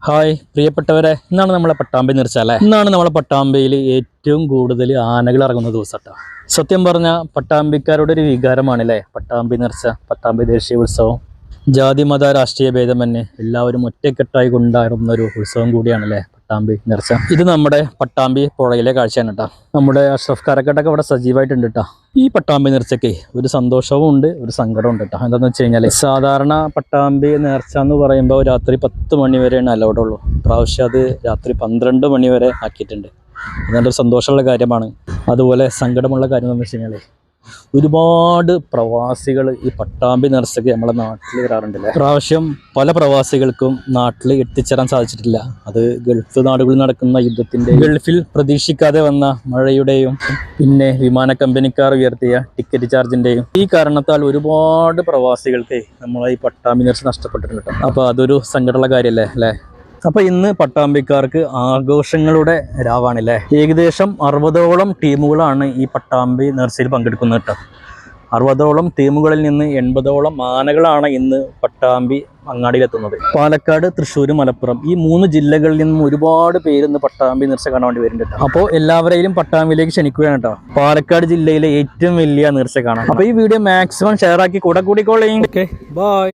Hi പ്രിയപ്പെട്ടവരെ, ഇന്നാണ് നമ്മളെ പട്ടാമ്പി നേർച്ച അല്ലേ. ഇന്നാണ് നമ്മളെ പട്ടാമ്പിയിൽ ഏറ്റവും കൂടുതൽ ആനകൾ ഇറങ്ങുന്ന ദിവസം കേട്ടോ. സത്യം പറഞ്ഞ പട്ടാമ്പിക്കാരുടെ ഒരു വികാരമാണല്ലേ പട്ടാമ്പി നേർച്ച, പട്ടാമ്പി ദേശീയ ഉത്സവം. ജാതി മത രാഷ്ട്രീയ ഭേദമന്യേ എല്ലാവരും ഒറ്റക്കെട്ടായി കൊണ്ടാടുന്ന ഒരു ഉത്സവം കൂടിയാണല്ലേ പട്ടാമ്പി നേർച്ച. ഇത് നമ്മുടെ പട്ടാമ്പി പുഴയിലെ കാഴ്ചയാണ് കേട്ടോ. നമ്മുടെ അഷ്റഫ് കരക്കട്ടൊക്കെ ഇവിടെ സജീവമായിട്ടുണ്ട് കേട്ടോ. ഈ പട്ടാമ്പി നേർച്ചയ്ക്ക് ഒരു സന്തോഷവും ഉണ്ട്, ഒരു സങ്കടവും ഉണ്ട് കേട്ടോ. എന്താണെന്ന് വെച്ച് കഴിഞ്ഞാൽ സാധാരണ പട്ടാമ്പി നേർച്ച എന്ന് പറയുമ്പോൾ രാത്രി 10 മണി വരെയാണ് അലൗഡ് ഉള്ളൂ. പ്രാവശ്യം അത് രാത്രി 12 മണി വരെ ആക്കിയിട്ടുണ്ട്. നല്ലൊരു സന്തോഷമുള്ള കാര്യമാണ്. അതുപോലെ സങ്കടമുള്ള കാര്യം എന്ന് വെച്ച് കഴിഞ്ഞാൽ ഒരുപാട് പ്രവാസികൾ ഈ പട്ടാമ്പി നേർച്ചയ്ക്ക് നമ്മളെ നാട്ടിൽ വരാറുണ്ടല്ലേ. പ്രാവശ്യം പല പ്രവാസികൾക്കും നാട്ടിൽ എത്തിച്ചേരാൻ സാധിച്ചിട്ടില്ല. അത് ഗൾഫ് നാടുകളിൽ നടക്കുന്ന യുദ്ധത്തിൻ്റെ, ഗൾഫിൽ പ്രതീക്ഷിക്കാതെ വന്ന മഴയുടെയും പിന്നെ വിമാന കമ്പനിക്കാർ ഉയർത്തിയ ടിക്കറ്റ് ചാർജിൻ്റെയും ഈ കാരണത്താൽ ഒരുപാട് പ്രവാസികൾക്ക് നമ്മളെ ഈ പട്ടാമ്പി നേർച്ച നഷ്ടപ്പെട്ടിട്ടുണ്ട്. അപ്പോൾ അതൊരു സങ്കടമുള്ള കാര്യമല്ലേ അല്ലേ. അപ്പോൾ ഇന്ന് പട്ടാമ്പിക്കാർക്ക് ആഘോഷങ്ങളുടെ രാവാണല്ലേ. ഏകദേശം 60ഓളം ടീമുകളാണ് ഈ പട്ടാമ്പി നേർച്ചയിൽ പങ്കെടുക്കുന്നത് കേട്ടോ. 60ഓളം ടീമുകളിൽ നിന്ന് 80ഓളം ആനകളാണ് ഇന്ന് പട്ടാമ്പി അങ്ങാടിയിലെത്തുന്നത്. പാലക്കാട്, തൃശ്ശൂർ, മലപ്പുറം ഈ 3 ജില്ലകളിൽ നിന്നും ഒരുപാട് പേര് ഇന്ന് പട്ടാമ്പി നേർച്ച കാണാൻ വേണ്ടി വരുന്നുണ്ട്. അപ്പോൾ എല്ലാവരെയും പട്ടാമ്പിയിലേക്ക് ക്ഷണിക്കുകയാണ് കേട്ടോ. പാലക്കാട് ജില്ലയിലെ ഏറ്റവും വലിയ നേർച്ച കാണാം. അപ്പോൾ ഈ വീഡിയോ മാക്സിമം ഷെയർ ആക്കി കൂടെ കൂടിക്കോളേ. Okay, by.